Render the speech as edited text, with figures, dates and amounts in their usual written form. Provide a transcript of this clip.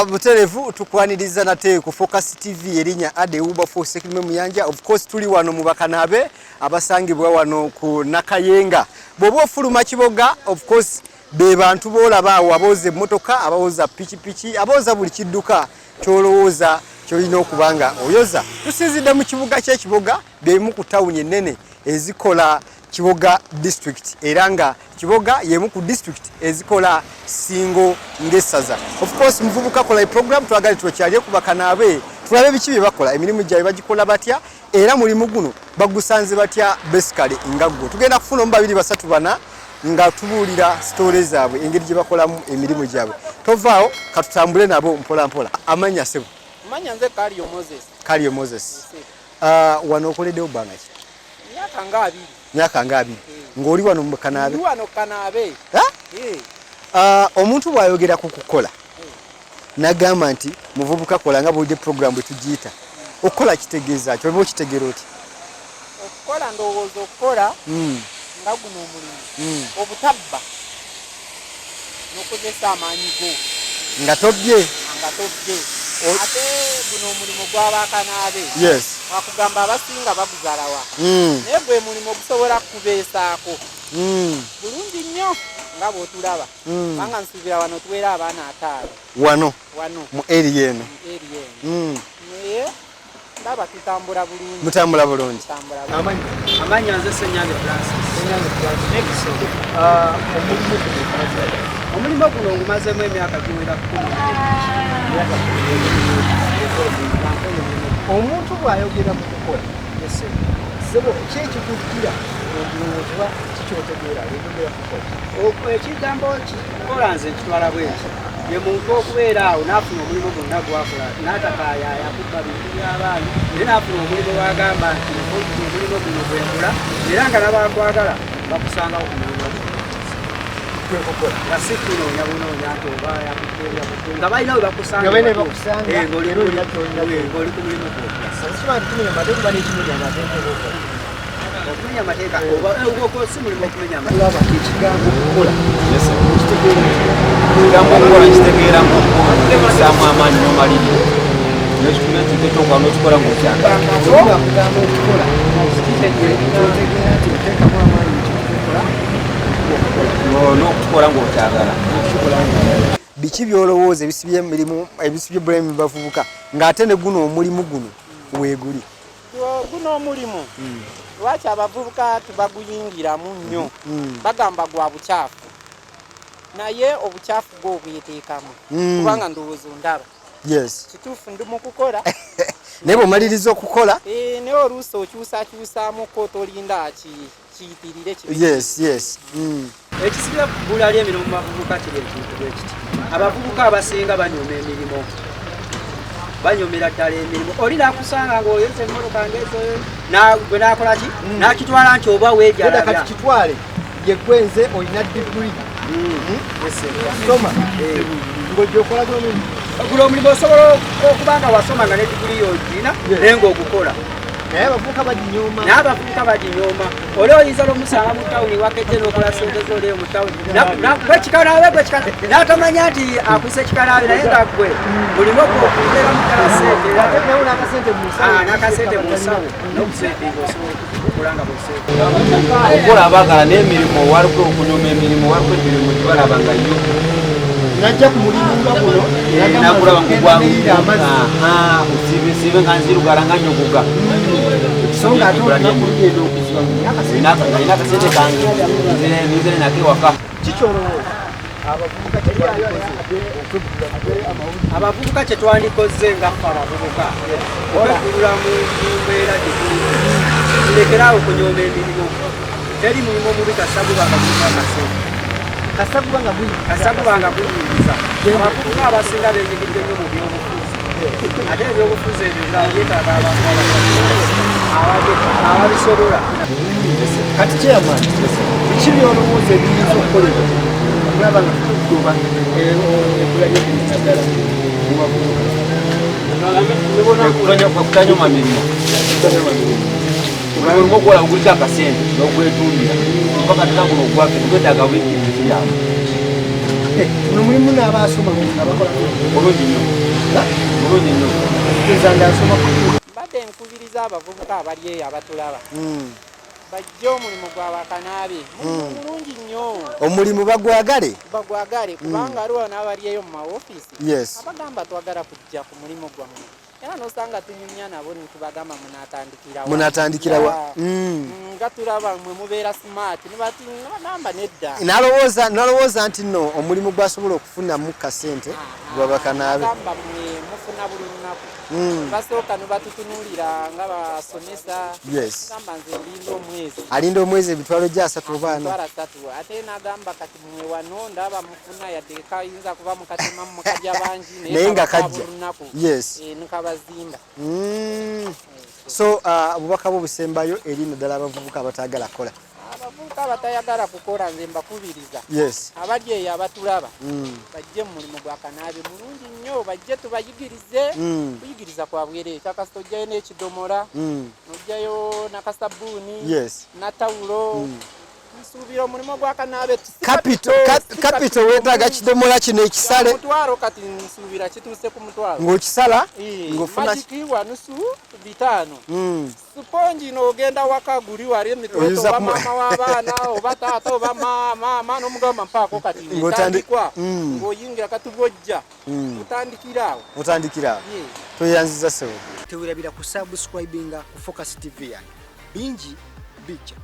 Buterevu tukwaniriza nate ku Focus TV erinya ade uba force ekime muyanja. Of course tuli wano mu kanaabe abasangibwa wano ku Nakayenga. Bobo fuluma Kiboga, of course be bantu bolaba abawoze motoka, abawoza pichi, abawoza buli kidduka kyolowooza kyolina okubanga oyoza. Tusinzidde mu kibuga kye Kiboga bemu ku town ennene ezikola Kiboga district eranga Kiboga yemu ku district ezikola singo ngesaza. Of course Muvubuka kola program twagale tukyaliye ku kanaabe tulabe biki bye bakola emirimu gyabe bagikola batya era mulimu guno bagusanze batya basically Nagwo. Tugenda kufuna mbabiri basatu bana nga tubuulira stories zaabwe engeri gye bakolamu emirimu gyabwe. Tovaawo katutambule nabo mpola mpola. Amanya sebo. Amanya nze Kaliyo Moses. Kaliyo Moses. Wano okoleddewo bbanga ki? Myaka nga 2. Myaka nga 2. Ng'oli wano mu kanaabe. Ndi wano kanaabe. Omuntu bw'ayogera ku kukola. Nagamba nti Muvubuka kola nga bw'odde program bwe tugiyita. Okukola kitegeeza kyo oba okitegeera oti? Okukola ndowooza okukola nga guno omulimu. Obutabba n'okozesa amaanyi go. Nga tobye. Nga tobye. Ate guno omulimu gw'abakanaabe. Yes. Wakugamba abasinga baguzalawa. Naye gwe mulimu gusobola kubeesaako. Bulungi nnyo nga bw'otulaba. Banga nsuubira wano tuweera abaana 5. Wano mu area eno. Naye ndaba tutambula bulungi. Mutambula bulungi. Amanya nze Yange Francis. Omulimu guno ngumazemu emyaka giwera 10. Omuntu bw'ayogera mu kukola sebo kyekikuddira okuba kikyotegeera ayogera kukola. Ekigambo kikola nze kitwala bweki ye muntu okubeera awo n'afuna omulimu gwonna gwakola n'atakaayaya kubba bintu by'abaana naye n'afuna omulimu wagamba nti omulimu guno gwenkola era nga n'abakwagala bakusangawo ku mulimu Yasikiroonya bunoonya ate oba yakuteera nga balina we bakusanga ng'oli ku mulimu gwo. Okumenya amateeka oba si mulimu okumenya amateeka. Ekigambo okukola ekigambo okukola kitegeeramu okusaamu amaanyi n'omaliri n'ekikumenti ky'otoka n'okikola ng'okyagala. Akugamba okukola kitegeera nti oteekamu amaanyi ekikukola n'okukola ng'okyagala. Biki byolowooza ebisibye emirimu ebisibye bulemu bavubuka ng'ate ne guno omulimu guno weeguli? Guno omulimu lwaki abavubuka tubaguyingiramu nnyo bagamba gwa bukyafu naye obukyafu gwo obweteekamu kubanga ndowooza ndaba. Yes. Kituufu ndi mu kukola naye bw'omaliriza okukola naye oluusi okyusakyusaamu ko tolinda kiyitirire kibe. Yes. Ekisibya bbula ly'emirimu mu bavubuka kiri ekintu bwe kiti. Abavubuka abasinga banyoma emirimu. Banyomera ddala emirimu. Oli n'akusanga ng'oyoza emmotoka ng'ezoyo gwe n'akola ki? N'akitwala nti oba weejalabya. Kati kitwale ye gwenze olina diguli. Soma. Ng'ojja okola gw'omulimu. Guno omulimu osobola okuba nga wasoma nga ne diguli y'ogirina naye ng'ogukola. Naye abavubuka baginyooma. N'abavubuka baginyooma. Oli oyinza n'omusanga mu tawuni wakedde n'okola sente z'oleo mu tawuni. Gwe kikanaabe n'atomanya nti akwise kikanaabe naye nga ggwe mulimu okuleera mu ddala sente. N'akasente mu nsawo n'okuseetinga osobola okukola nga bw'oseetinga. Okukola abaagala n'emirimu waliko okunyoma emirimu waliko emirimu gibalaba nga yo. Najja ku mulimu nga guno nakulaba nkugwanguira usibe nga nzirugala nga nyogoga songa ate nakugenda okuziba nalina akasente kange nzire nake waka. Abavubuka kye twandikoze nga ffe abavubuka okwegulula mu mbeera tulekeraawo okunyooma emirimu. Teri mulimu omubi kasagubanga mulimu akasente kasagubanga kuyingiza. Abavubuka abasinga beenyigidde nnyo mu byobufuzi ate ebyobufuzi ebyo byetaaga abantu ababisobola. Kati chairman biki byolowooza ebiyinza okukolebwa okulaba nga tugoba ebbula ly'eddala mu bavubuka okutanyoma mirimu omulimu okukola buguliko akasente n'ogwetundira mpaka tena guno ogwake tugwetaaga bwingi kiyamba. Ono mulimu n'abasoma abakola bulungi nnyo bulungi nnyo kizanga asoma mbadde nkubiriza abavubuka abali eyo abatulaba bajja omulimu gw'abakanaabe mulungi nnyo omulimu bagwagale kubanga aliwo n'abali eyo mu mawofiisi yes abagamba twagala kujja ku mulimu gwammwe era n'osanga tunyumya nabo netubagamba munatandikirawa nga tulaba mwe mubeera smart nibagamba nedda nalowooza nti nno omulimu gwasobola okufunamu kasente gwabakanaabe gamba mwe mufuna buli lunaku basooka nebatutunuulira nga basomesa gamba nze ndinda omwezi alinda omwezi ebitwalo gya 3 obaana ate nagamba kati mwe wano ndaba mufuna yadde kayinza kuba mukatemamu mukajja bangi naye nga kajja nkabazimba so obubaka bwo busembayo eri naddala abavubuka abatayagala kukola abavubuka abatayagala kukola nze mbakubiriza abali eyo abatulaba bajje mu mulimu gwa kanaabe mulungi nnyo bajje tubayigirize kuyigiriza kwa bwereere kakasita ojjayo n'ekidomola nojjayo nakasabbuuni natawulo nsuubira omulimu gwa kanaabe kapito weetaaga kidomola kino ekisale mutwalo kati nsuubira kituuse ku mutwalo ng'okisala ng'ofuna nusu 5 suponji n'ogenda waka guli wali emitooto oba maama w'abaana oba taata oba maama n'omugamba mpaako kati ntandikwa ng'oyingira kati bw'ojja otandikira awo tweyanziza sewo tewerabira ku subscribinga ku Focus TV yange bingi bijja